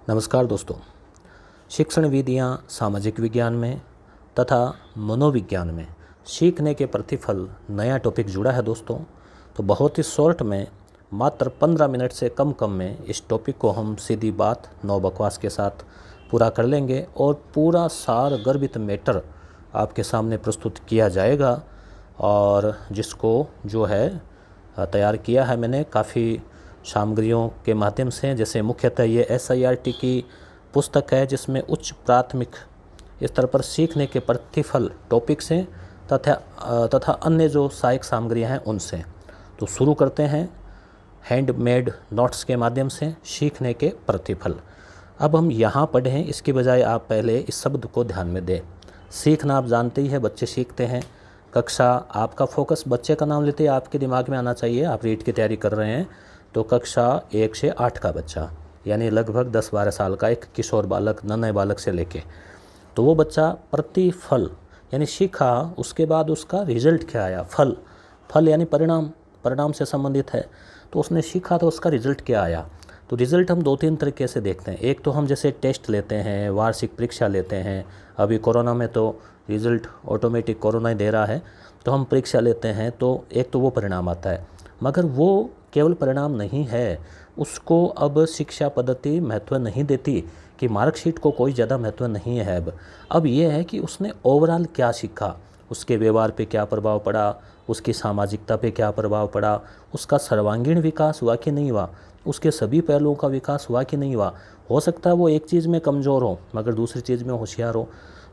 नमस्कार दोस्तों। शिक्षण विधियाँ सामाजिक विज्ञान में तथा मनोविज्ञान में सीखने के प्रतिफल नया टॉपिक जुड़ा है दोस्तों। तो बहुत ही शॉर्ट में मात्र 15 मिनट से कम में इस टॉपिक को हम सीधी बात नो बकवास के साथ पूरा कर लेंगे और पूरा सार गर्भित मैटर आपके सामने प्रस्तुत किया जाएगा। और जिसको जो है तैयार किया है मैंने काफ़ी सामग्रियों के माध्यम से। जैसे मुख्यतः ये SIRT की पुस्तक है जिसमें उच्च प्राथमिक स्तर पर सीखने के प्रतिफल टॉपिक्स हैं तथा अन्य जो सहायक सामग्रियां हैं उनसे। तो शुरू करते हैं हैंडमेड नोट्स के माध्यम से सीखने के प्रतिफल। अब हम यहाँ पढ़ें इसके बजाय आप पहले इस शब्द को ध्यान में दें। सीखना आप जानते ही है, बच्चे सीखते हैं। कक्षा आपका फोकस बच्चे का नाम लेते ही आपके दिमाग में आना चाहिए। आप रीट की तैयारी कर रहे हैं तो कक्षा 1 से 8 का बच्चा यानी लगभग 10-12 साल का एक किशोर बालक, नन्हे बालक से लेके, तो वो बच्चा प्रतिफल यानी सीखा, उसके बाद उसका रिजल्ट क्या आया। फल यानी परिणाम से संबंधित है। तो उसने सीखा तो उसका रिजल्ट क्या आया। तो रिजल्ट हम 2-3 तरीके से देखते हैं। एक तो हम जैसे टेस्ट लेते हैं, वार्षिक परीक्षा लेते हैं। अभी कोरोना में तो रिजल्ट ऑटोमेटिक कोरोना ही दे रहा है, तो हम परीक्षा लेते हैं तो एक तो वो परिणाम आता है। मगर वो केवल परिणाम नहीं है, उसको अब शिक्षा पद्धति महत्व नहीं देती कि मार्कशीट को कोई ज़्यादा महत्व नहीं है। अब ये है कि उसने ओवरऑल क्या सीखा, उसके व्यवहार पे क्या प्रभाव पड़ा, उसकी सामाजिकता पे क्या प्रभाव पड़ा, उसका सर्वांगीण विकास हुआ कि नहीं हुआ, उसके सभी पहलुओं का विकास हुआ कि नहीं हुआ। हो सकता है वो एक चीज़ में कमज़ोर हो मगर दूसरी चीज़ में होशियार हो।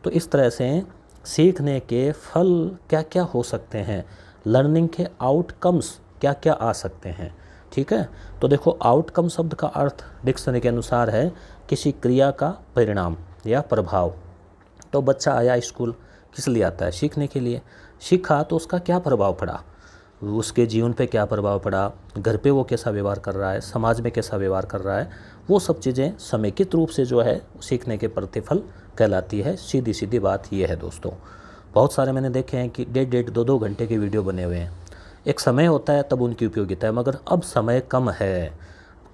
तो इस तरह से सीखने के फल क्या क्या हो सकते हैं, लर्निंग के आउटकम्स क्या क्या आ सकते हैं। ठीक है, तो देखो आउटकम शब्द का अर्थ डिक्शनरी के अनुसार है किसी क्रिया का परिणाम या प्रभाव। तो बच्चा आया स्कूल किस लिए आता है, सीखने के लिए। सीखा तो उसका क्या प्रभाव पड़ा, उसके जीवन पे क्या प्रभाव पड़ा, घर पे वो कैसा व्यवहार कर रहा है, समाज में कैसा व्यवहार कर रहा है, वो सब चीज़ें समेकित रूप से जो है सीखने के प्रतिफल कहलाती है। सीधी सीधी बात ये है दोस्तों। बहुत सारे मैंने देखे हैं कि 1.5-2 घंटे के वीडियो बने हुए हैं। एक समय होता है तब उनकी उपयोगिता है, मगर अब समय कम है।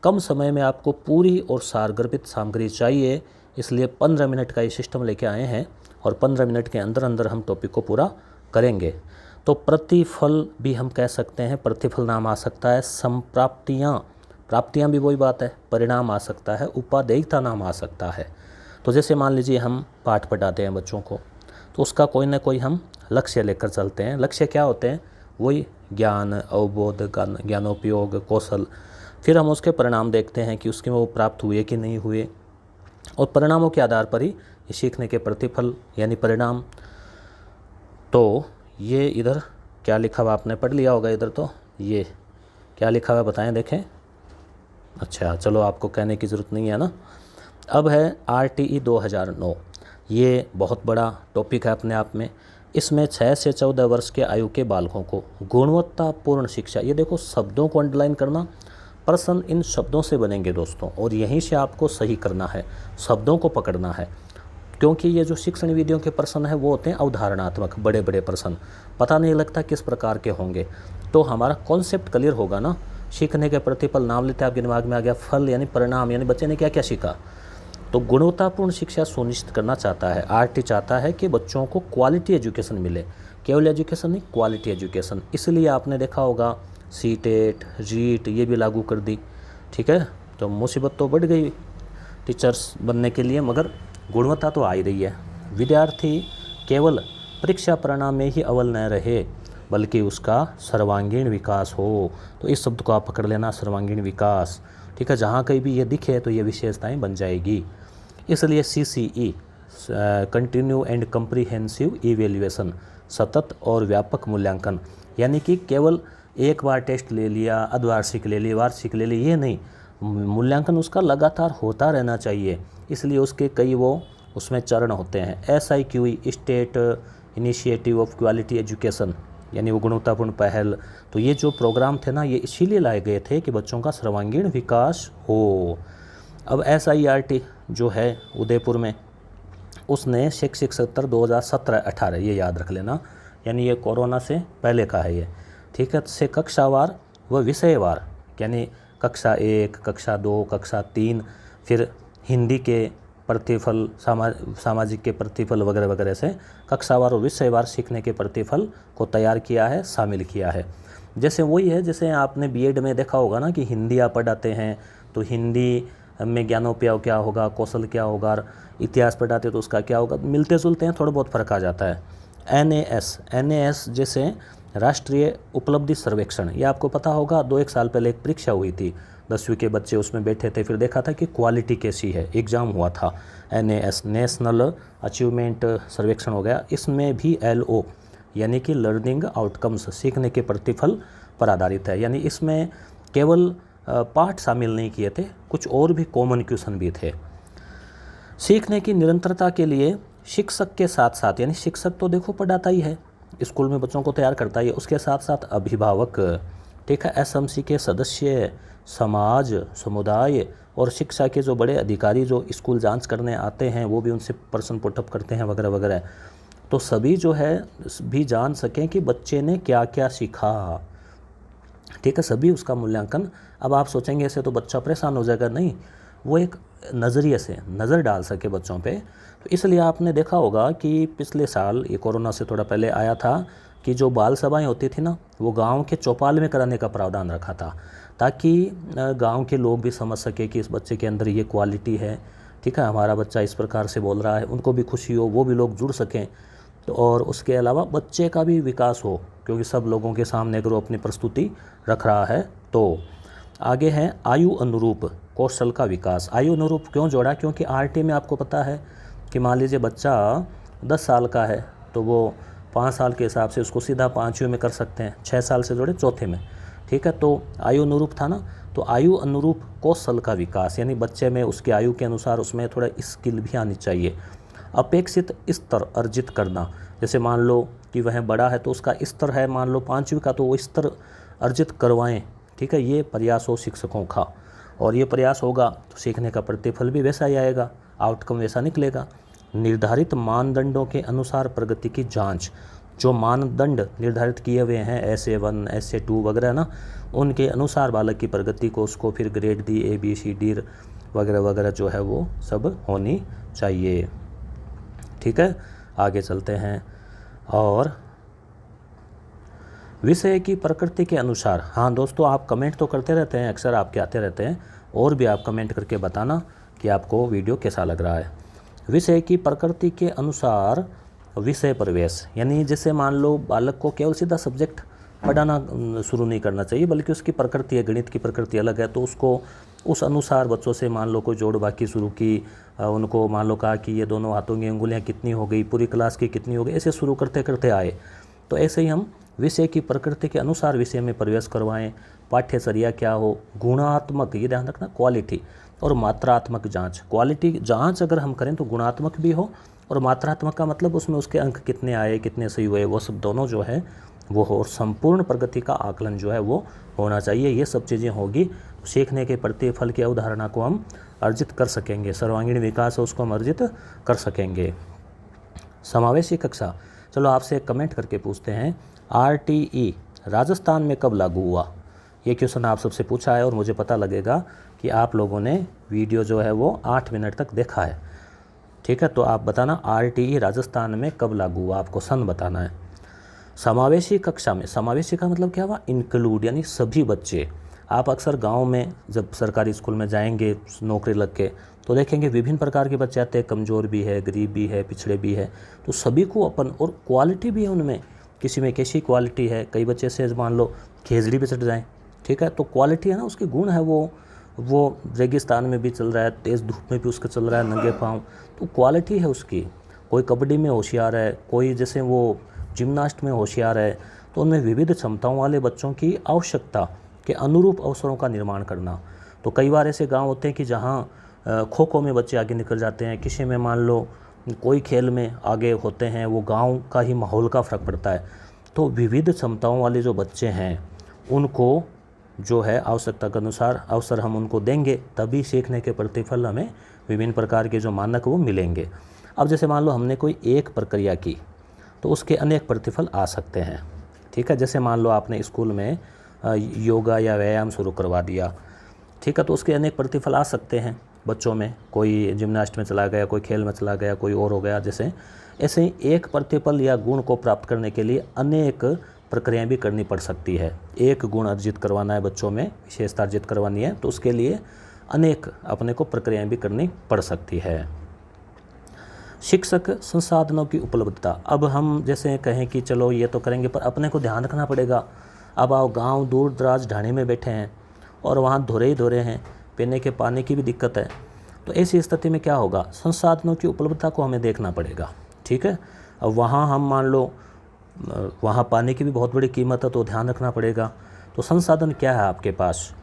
कम समय में आपको पूरी और सारगर्भित सामग्री चाहिए, इसलिए 15 मिनट का ये सिस्टम लेके आए हैं और 15 मिनट के अंदर अंदर हम टॉपिक को पूरा करेंगे। तो प्रतिफल भी हम कह सकते हैं, प्रतिफल नाम आ सकता है। प्राप्तियाँ भी वही बात है, परिणाम आ सकता है, उपादेयता नाम आ सकता है। तो जैसे मान लीजिए हम पाठ पढ़ाते हैं बच्चों को, तो उसका कोई ना कोई हम लक्ष्य लेकर चलते हैं। लक्ष्य क्या होते हैं, वही ज्ञान, अवबोध, ज्ञानोपयोग, कौशल। फिर हम उसके परिणाम देखते हैं कि उसके वो प्राप्त हुए कि नहीं हुए, और परिणामों के आधार पर ही सीखने के प्रतिफल यानी परिणाम। तो ये इधर क्या लिखा हुआ आपने पढ़ लिया होगा। इधर तो ये क्या लिखा हुआ बताएं देखें। अच्छा चलो, आपको कहने की ज़रूरत नहीं है ना। अब है RTE 2009। ये बहुत बड़ा टॉपिक है अपने आप में। इसमें 6 से 14 वर्ष के आयु के बालकों को गुणवत्तापूर्ण शिक्षा, ये देखो शब्दों को अंडरलाइन करना, प्रश्न इन शब्दों से बनेंगे दोस्तों, और यहीं से आपको सही करना है, शब्दों को पकड़ना है। क्योंकि ये जो शिक्षण विधियों के प्रश्न हैं वो होते हैं अवधारणात्मक, बड़े बड़े प्रश्न, पता नहीं लगता किस प्रकार के होंगे। तो हमारा कॉन्सेप्ट क्लियर होगा ना। सीखने के प्रतिफल नाम लेते आपके दिमाग में आ गया, फल यानी परिणाम यानी बच्चे ने क्या क्या सीखा। तो गुणवत्तापूर्ण शिक्षा सुनिश्चित करना चाहता है, RT चाहता है कि बच्चों को क्वालिटी एजुकेशन मिले, केवल एजुकेशन नहीं, क्वालिटी एजुकेशन। इसलिए आपने देखा होगा CTET, REET ये भी लागू कर दी। ठीक है, तो मुसीबत तो बढ़ गई टीचर्स बनने के लिए, मगर गुणवत्ता तो आ ही रही है। विद्यार्थी केवल परीक्षा परिणाम में ही अव्वल न रहे, बल्कि उसका सर्वांगीण विकास हो। तो इस शब्द को आप पकड़ लेना, सर्वांगीण विकास। ठीक है, जहाँ कहीं भी ये दिखे तो ये विशेषताएं बन जाएगी। इसलिए CCE continue and comprehensive evaluation, सतत और व्यापक मूल्यांकन, यानी कि केवल एक बार टेस्ट ले लिया, अर्धवार्षिक ले लिया, वार्षिक ले लिया, ये नहीं, मूल्यांकन उसका लगातार होता रहना चाहिए। इसलिए उसके कई वो उसमें चरण होते हैं। SIQE state initiative of quality education, यानी वो गुणवत्तापूर्ण पहल। तो ये जो प्रोग्राम थे ना, ये इसीलिए लाए गए थे कि बच्चों का सर्वांगीण विकास हो। अब SIRT जो है उदयपुर में, उसने शैक्षिक सत्र 2017-18 ये याद रख लेना, यानी ये कोरोना से पहले का है ये। ठीक है, से कक्षावार व विषयवार, यानी कक्षा 1, कक्षा 2, कक्षा 3, फिर हिंदी के प्रतिफल, सामाजिक के प्रतिफल वगैरह वगैरह से कक्षावार और विषयवार सीखने के प्रतिफल को तैयार किया है, शामिल किया है। जैसे वही है, जैसे आपने बीएड में देखा होगा ना कि हिंदी आप पढ़ाते हैं तो हिंदी में ज्ञानोपयाव क्या होगा, कौशल क्या होगा, और इतिहास पढ़ाते तो उसका क्या होगा, मिलते जुलते हैं, थोड़ा बहुत फर्क आ जाता है। एनएएस जैसे राष्ट्रीय उपलब्धि सर्वेक्षण, ये आपको पता होगा 2-1 साल पहले एक परीक्षा हुई थी, 10वीं के बच्चे उसमें बैठे थे, फिर देखा था कि क्वालिटी कैसी है, एग्ज़ाम हुआ था। एनएएस नेशनल अचीवमेंट सर्वेक्षण हो गया। इसमें भी एलओ यानी कि लर्निंग आउटकम्स, सीखने के प्रतिफल पर आधारित है। यानी इसमें केवल पाठ शामिल नहीं किए थे, कुछ और भी कॉमन क्वेश्चन भी थे। सीखने की निरंतरता के लिए शिक्षक के साथ साथ, यानी शिक्षक तो देखो पढ़ाता ही है, स्कूल में बच्चों को तैयार करता ही है, उसके साथ साथ अभिभावक, ठीक है, एसएमसी के सदस्य, समाज, समुदाय और शिक्षा के जो बड़े अधिकारी जो स्कूल जांच करने आते हैं वो भी उनसे प्रश्न पुटअप करते हैं वगैरह वगैरह। तो सभी जो है भी जान सकें कि बच्चे ने क्या क्या सीखा, ठीक है, सभी उसका मूल्यांकन। अब आप सोचेंगे ऐसे तो बच्चा परेशान हो जाएगा, नहीं, वो एक नज़रिए से नज़र डाल सके बच्चों पे। तो इसलिए आपने देखा होगा कि पिछले साल, ये कोरोना से थोड़ा पहले आया था, कि जो बाल सभाएं होती थी ना, वो गांव के चौपाल में कराने का प्रावधान रखा था, ताकि गांव के लोग भी समझ सके कि इस बच्चे के अंदर ये क्वालिटी है, ठीक है, हमारा बच्चा इस प्रकार से बोल रहा है, उनको भी खुशी हो, वो भी लोग जुड़ सकें। तो और उसके अलावा बच्चे का भी विकास हो, क्योंकि सब लोगों के सामने अगर वो अपनी प्रस्तुति रख रहा है तो। आगे है आयु अनुरूप कौशल का विकास। आयु अनुरूप क्यों जोड़ा, क्योंकि आरटी में आपको पता है कि मान लीजिए बच्चा 10 साल का है तो वो 5 साल के हिसाब से उसको सीधा 5वीं में कर सकते हैं, 6 साल से जोड़े 4थे में, ठीक है। तो आयु अनुरूप था ना, तो आयु अनुरूप कौशल का विकास, यानी बच्चे में उसकी आयु के अनुसार उसमें थोड़ा स्किल भी आनी चाहिए। अपेक्षित स्तर अर्जित करना, जैसे मान लो कि वह बड़ा है तो उसका स्तर है मान लो 5वीं का, तो वो स्तर अर्जित करवाएं, ठीक है, ये प्रयास हो शिक्षकों का, और ये प्रयास होगा तो सीखने का प्रतिफल भी वैसा ही आएगा, आउटकम वैसा निकलेगा। निर्धारित मानदंडों के अनुसार प्रगति की जांच, जो मानदंड निर्धारित किए हुए हैं SA1 SA2 वगैरह ना, उनके अनुसार बालक की प्रगति को, उसको फिर ग्रेड दी ABCD वगैरह वगैरह जो है वो सब होनी चाहिए, ठीक है। आगे चलते हैं। और विषय की प्रकृति के अनुसार, हाँ दोस्तों, आप कमेंट तो करते रहते हैं, अक्सर आपके आते रहते हैं, और भी आप कमेंट करके बताना कि आपको वीडियो कैसा लग रहा है। विषय की प्रकृति के अनुसार विषय प्रवेश, यानी जैसे मान लो बालक को केवल सीधा सब्जेक्ट पढ़ाना शुरू नहीं करना चाहिए, बल्कि उसकी प्रकृति है, गणित की प्रकृति अलग है, तो उसको उस अनुसार बच्चों से मान लो कोई जोड़ बाकी शुरू की, उनको मान लो कहा कि ये दोनों हाथों की अंगुलियाँ कितनी हो गई, पूरी क्लास की कितनी हो गई, ऐसे शुरू करते करते आए। तो ऐसे ही हम विषय की प्रकृति के अनुसार विषय में प्रवेश करवाएं। पाठ्यचर्या क्या हो, गुणात्मक, ये ध्यान रखना, क्वालिटी और मात्रात्मक जांच। क्वालिटी जांच अगर हम करें तो गुणात्मक भी हो, और मात्रात्मक का मतलब उसमें उसके अंक कितने आए, कितने सही हुए, वो सब दोनों जो है वो हो, और संपूर्ण प्रगति का आकलन जो है वो होना चाहिए। ये सब चीज़ें होगी तो सीखने के प्रतिफल की अवधारणा को हम अर्जित कर सकेंगे, सर्वांगीण विकास है उसको हम अर्जित कर सकेंगे। समावेशी कक्षा, चलो आपसे एक कमेंट करके पूछते हैं, RTE राजस्थान में कब लागू हुआ? ये क्वेश्चन आप सबसे पूछा है, और मुझे पता लगेगा कि आप लोगों ने वीडियो जो है वो 8 मिनट तक देखा है, ठीक है। तो आप बताना RTE राजस्थान में कब लागू हुआ, आपको सन बताना है। समावेशी कक्षा में, समावेशी का मतलब क्या हुआ, इंक्लूड, यानी सभी बच्चे। आप अक्सर गांव में जब सरकारी स्कूल में जाएंगे नौकरी लग के, तो देखेंगे विभिन्न प्रकार के बच्चे आते हैं, कमज़ोर भी है, गरीब भी है, पिछड़े भी है, तो सभी को अपन, और क्वालिटी भी है उनमें, किसी में कैसी क्वालिटी है, कई बच्चे से मान लो खेजड़ी पे चढ़ जाएँ, ठीक है, तो क्वालिटी है ना, उसके गुण है, वो रेगिस्तान में भी चल रहा है, तेज़ धूप में भी उसका चल रहा है नंगे पाँव, तो क्वालिटी है उसकी। कोई कबड्डी में होशियार है, कोई जैसे वो जिम्नास्ट में होशियार है, तो उनमें विविध क्षमताओं वाले बच्चों की आवश्यकता के अनुरूप अवसरों का निर्माण करना। तो कई बार ऐसे गांव होते हैं कि जहां खो खो में बच्चे आगे निकल जाते हैं, किसी में मान लो कोई खेल में आगे होते हैं, वो गांव का ही माहौल का फ़र्क पड़ता है। तो विविध क्षमताओं वाले जो बच्चे हैं उनको जो है आवश्यकता के अनुसार अवसर हम उनको देंगे, तभी सीखने के प्रतिफल हमें विभिन्न प्रकार के जो मानक वो मिलेंगे। अब जैसे मान लो हमने कोई एक प्रक्रिया की तो उसके अनेक प्रतिफल आ सकते हैं, ठीक है। जैसे मान लो आपने स्कूल में योगा या व्यायाम शुरू करवा दिया, ठीक है, तो उसके अनेक प्रतिफल आ सकते हैं। बच्चों में, कोई जिम्नास्ट में चला गया, कोई खेल में चला गया, कोई और हो गया, जैसे ऐसे ही एक प्रतिफल या गुण को प्राप्त करने के लिए अनेक प्रक्रियाएं भी करनी पड़ सकती है। एक गुण अर्जित करवाना है बच्चों में, विशेषता अर्जित करवानी है, तो उसके लिए अनेक अपने को प्रक्रियाएं भी करनी पड़ सकती है। शिक्षक संसाधनों की उपलब्धता। अब हम जैसे कहें कि चलो ये तो करेंगे, पर अपने को ध्यान रखना पड़ेगा। अब आप गांव दूर दराज ढाणी में बैठे हैं और वहाँ धोरे ही धोरे हैं, पीने के पानी की भी दिक्कत है, तो ऐसी स्थिति में क्या होगा, संसाधनों की उपलब्धता को हमें देखना पड़ेगा। ठीक है, अब वहाँ हम मान लो वहाँ पानी की भी बहुत बड़ी कीमत है, तो ध्यान रखना पड़ेगा। तो संसाधन क्या है आपके पास,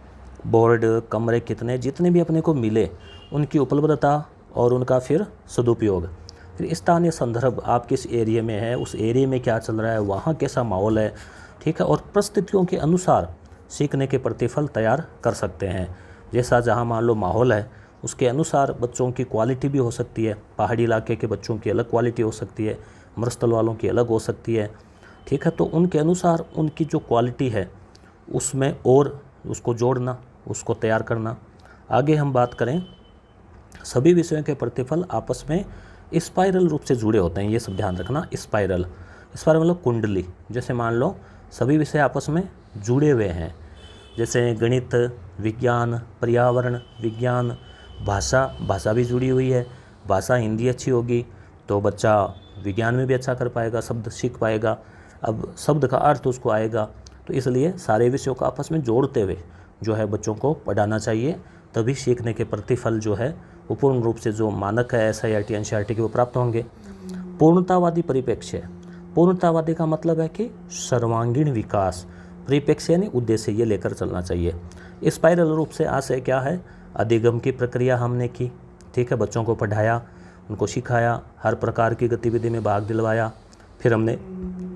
बोर्ड, कमरे कितने, जितने भी अपने को मिले उनकी उपलब्धता और उनका फिर सदुपयोग। फिर स्थानीय संदर्भ, आप किस एरिया में है, उस एरिया में क्या चल रहा है, वहाँ कैसा माहौल है। ठीक है, और परिस्थितियों के अनुसार सीखने के प्रतिफल तैयार कर सकते हैं। जैसा जहाँ मान लो माहौल है, उसके अनुसार बच्चों की क्वालिटी भी हो सकती है। पहाड़ी इलाके के बच्चों की अलग क्वालिटी हो सकती है, मरुस्थल वालों की अलग हो सकती है। ठीक है, तो उनके अनुसार उनकी जो क्वालिटी है उसमें और उसको जोड़ना, उसको तैयार करना। आगे हम बात करें, सभी विषयों के प्रतिफल आपस में स्पाइरल रूप से जुड़े होते हैं, ये सब ध्यान रखना। स्पाइरल मतलब कुंडली। जैसे मान लो सभी विषय आपस में जुड़े हुए हैं, जैसे गणित, विज्ञान, पर्यावरण विज्ञान, भाषा भी जुड़ी हुई है। भाषा हिंदी अच्छी होगी तो बच्चा विज्ञान में भी अच्छा कर पाएगा, शब्द सीख पाएगा, अब शब्द का अर्थ उसको आएगा। तो इसलिए सारे विषयों को आपस में जोड़ते हुए जो है बच्चों को पढ़ाना चाहिए, तभी सीखने के प्रतिफल जो है वो पूर्ण रूप से जो मानक है SIRT NCERT के वो प्राप्त होंगे। पूर्णतावादी परिप्रेक्ष्य। पूर्णतावादी का मतलब है कि सर्वांगीण विकास, परिप्रेक्ष्य यानी उद्देश्य ये लेकर चलना चाहिए। स्पाइरल रूप से आशय क्या है, अधिगम की प्रक्रिया हमने की। ठीक है, बच्चों को पढ़ाया, उनको सिखाया, हर प्रकार की गतिविधि में भाग दिलवाया, फिर हमने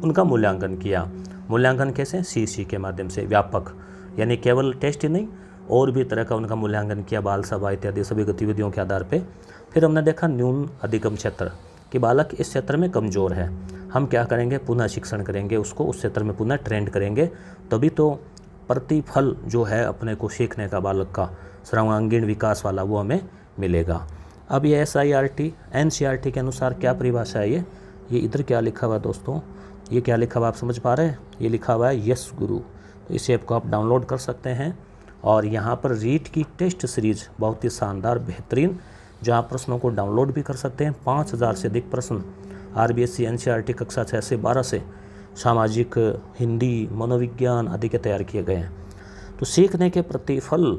उनका मूल्यांकन किया। मूल्यांकन कैसे, CC के माध्यम से, व्यापक, यानी केवल टेस्ट ही नहीं, और भी तरह का उनका मूल्यांकन किया, बाल सभा इत्यादि सभी गतिविधियों के आधार पे। फिर हमने देखा न्यून अधिगम क्षेत्र, कि बालक इस क्षेत्र में कमज़ोर है, हम क्या करेंगे, पुनः शिक्षण करेंगे, उसको उस क्षेत्र में पुनः ट्रेंड करेंगे, तभी तो प्रतिफल जो है अपने को सीखने का बालक का सर्वांगीण विकास वाला वो हमें मिलेगा। अब ये SIRT NCERT के अनुसार क्या परिभाषा है, ये इधर क्या लिखा हुआ है दोस्तों, ये क्या लिखा हुआ आप समझ पा रहे हैं, ये लिखा हुआ है यस गुरु। तो इस ऐप को आप डाउनलोड कर सकते हैं, और यहाँ पर रीट की टेस्ट सीरीज बहुत ही शानदार बेहतरीन, जहाँ प्रश्नों को डाउनलोड भी कर सकते हैं। 5000 से अधिक प्रश्न RBSC NCERT कक्षा 6 से 12 से सामाजिक, हिंदी, मनोविज्ञान आदि के तैयार किए गए हैं। तो सीखने के प्रतिफल,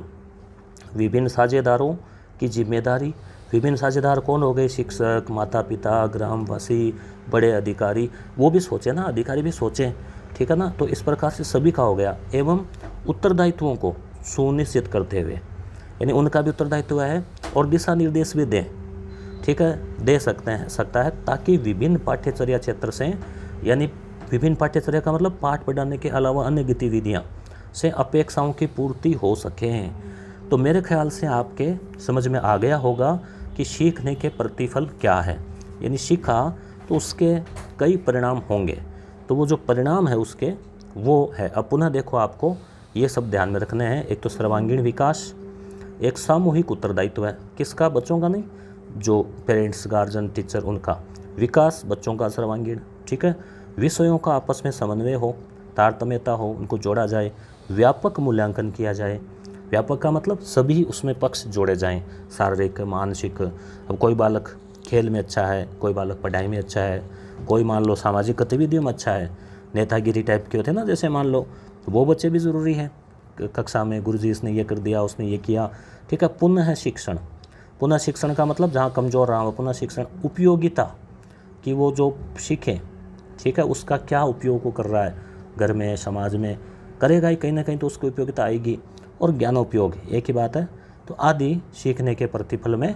विभिन्न साझेदारों की जिम्मेदारी। विभिन्न साझेदार कौन हो गए, शिक्षक, माता पिता, ग्रामवासी, बड़े अधिकारी, वो भी सोचें ना, अधिकारी भी सोचें। ठीक है ना, तो इस प्रकार से सभी का हो गया। एवं उत्तरदायित्वों को सुनिश्चित करते हुए, यानी उनका भी उत्तरदायित्व है, और दिशा निर्देश भी दें। ठीक है, दे सकता है, ताकि विभिन्न पाठ्यचर्या क्षेत्र से, यानी विभिन्न पाठ्यचर्या का मतलब पाठ पढ़ाने के अलावा अन्य गतिविधियाँ से अपेक्षाओं की पूर्ति हो सकें। तो मेरे ख्याल से आपके समझ में आ गया होगा कि सीखने के प्रतिफल क्या है, यानी सीखा तो उसके कई परिणाम होंगे, तो वो जो परिणाम है उसके वो है। अब पुनः देखो, आपको ये सब ध्यान में रखने हैं। एक तो सर्वांगीण विकास, एक सामूहिक उत्तरदायित्व है, किसका, बच्चों का नहीं, जो पेरेंट्स, गार्जियन, टीचर, उनका विकास, बच्चों का सर्वांगीण। ठीक है, विषयों का आपस में समन्वय हो, तारतम्यता हो, उनको जोड़ा जाए, व्यापक मूल्यांकन किया जाए। व्यापक का मतलब सभी उसमें पक्ष जोड़े जाएं, शारीरिक, मानसिक। अब कोई बालक खेल में अच्छा है, कोई बालक पढ़ाई में अच्छा है, कोई मान लो सामाजिक गतिविधियों में अच्छा है, नेतागिरी टाइप के होते हैं ना, जैसे मान लो, वो बच्चे भी ज़रूरी हैं। कक्षा में गुरुजी इसने ये कर दिया, उसने ये किया। ठीक है, पुनः शिक्षण। पुनः शिक्षण का मतलब जहाँ कमज़ोर रहा हो, पुनः शिक्षण। उपयोगिता, कि वो जो सीखे, ठीक है, उसका क्या उपयोग वो कर रहा है, घर में, समाज में करेगा ही कहीं ना कहीं, तो उसकी उपयोगिता आएगी। और ज्ञानोपयोग, एक ही बात है। तो आदि सीखने के प्रतिफल में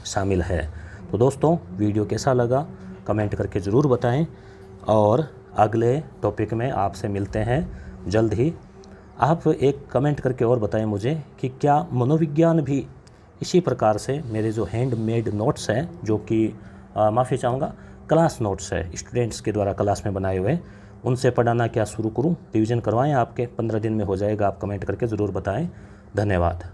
शामिल है। तो दोस्तों, वीडियो कैसा लगा कमेंट करके ज़रूर बताएं, और अगले टॉपिक में आपसे मिलते हैं जल्द ही। आप एक कमेंट करके और बताएं मुझे कि क्या मनोविज्ञान भी इसी प्रकार से, मेरे जो हैंडमेड नोट्स हैं, जो कि माफ़ी चाहूँगा, क्लास नोट्स है, स्टूडेंट्स के द्वारा क्लास में बनाए हुए, उनसे पढ़ाना क्या शुरू करूँ, रिवीजन करवाएं, आपके 15 दिन में हो जाएगा। आप कमेंट करके ज़रूर बताएं। धन्यवाद।